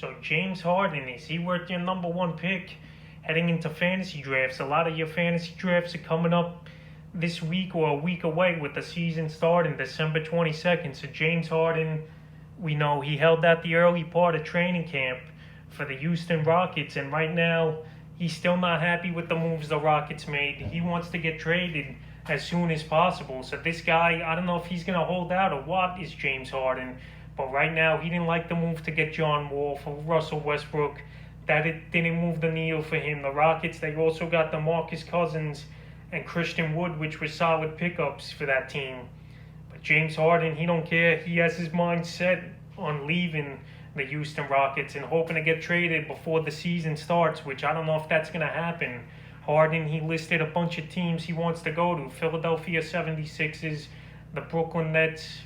So James Harden, is he worth your number one pick heading into fantasy drafts? A lot of your fantasy drafts are coming up this week or a week away with the season starting December 22nd. So James Harden, we know he held out the early part of training camp for the Houston Rockets, and right now he's still not happy with the moves the Rockets made. He wants to get traded as soon as possible. So this guy, I don't know if he's going to hold out or what, is James Harden. But right now, he didn't like the move to get John Wall for Russell Westbrook. That it didn't move the needle for him. The Rockets, they also got DeMarcus Cousins and Christian Wood, which were solid pickups for that team. But James Harden, he don't care. He has his mind set on leaving the Houston Rockets and hoping to get traded before the season starts, which I don't know if that's going to happen. Harden, he listed a bunch of teams he wants to go to. Philadelphia 76ers, the Brooklyn Nets,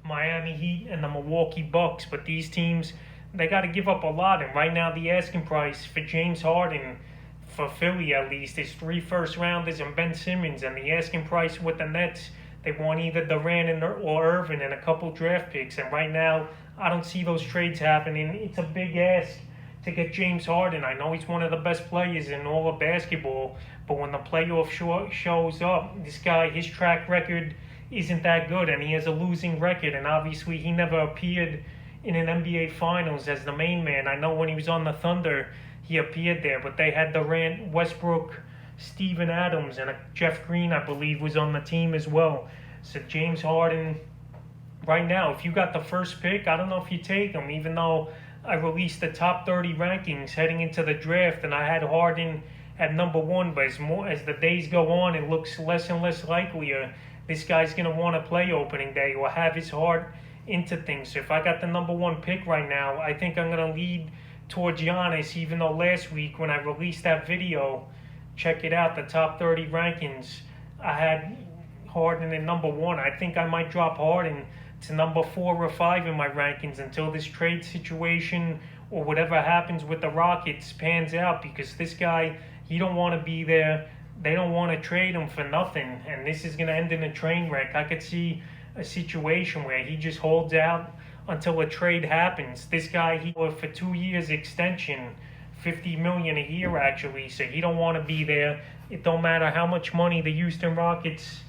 Miami Heat, and the Milwaukee Bucks. But these teams, they got to give up a lot. And right now, the asking price for James Harden, for Philly at least, is 3 first-rounders and Ben Simmons. And the asking price with the Nets, they want either Durant or Irvin and a couple draft picks. And right now, I don't see those trades happening. It's a big ask to get James Harden. I know he's one of the best players in all of basketball, but when the playoff shows up, this guy, his track record isn't that good, and he has a losing record, and obviously he never appeared in an NBA Finals as the main man. I know when he was on the Thunder, he appeared there, but they had Durant, Westbrook, Steven Adams, and Jeff Green, I believe, was on the team as well. So James Harden, right now, if you got the first pick, I don't know if you take him, even though I released the top 30 rankings heading into the draft, and I had Harden at number one, but as the days go on, it looks less and less likelier this guy's going to want to play opening day or have his heart into things. So if I got the number one pick right now, I think I'm going to lead towards Giannis, even though last week when I released that video, check it out, the top 30 rankings, I had Harden at number one. I think I might drop Harden to number 4 or 5 in my rankings until this trade situation or whatever happens with the Rockets pans out, because this guy, he don't want to be there. They don't want to trade him for nothing, and this is going to end in a train wreck. I could see a situation where he just holds out until a trade happens. This guy, he for 2 years extension, $50 million a year actually, so he don't want to be there. It don't matter how much money the Houston Rockets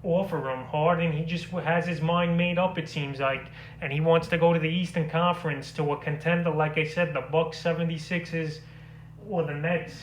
offer him. Harden, he just has his mind made up, it seems like, and he wants to go to the Eastern Conference to a contender, like I said, the Bucks, 76ers, or the Nets,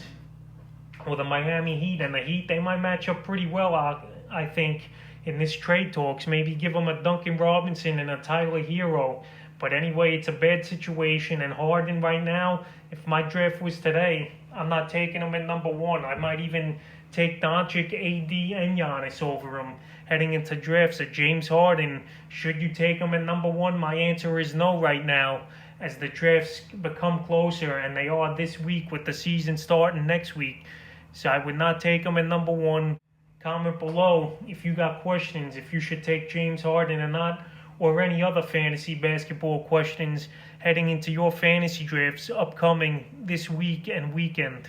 or the Miami Heat. And the Heat, they might match up pretty well, I think, in this trade talks. Maybe give him a Duncan Robinson and a Tyler Hero. But anyway, it's a bad situation. And Harden right now, if my draft was today, I'm not taking him at number one. I might even take Doncic, AD, and Giannis over him heading into drafts. So James Harden, should you take him at number one? My answer is no right now, as the drafts become closer, and they are this week with the season starting next week. So I would not take him at number one. Comment below if you got questions, if you should take James Harden or not, or any other fantasy basketball questions heading into your fantasy drafts upcoming this week and weekend.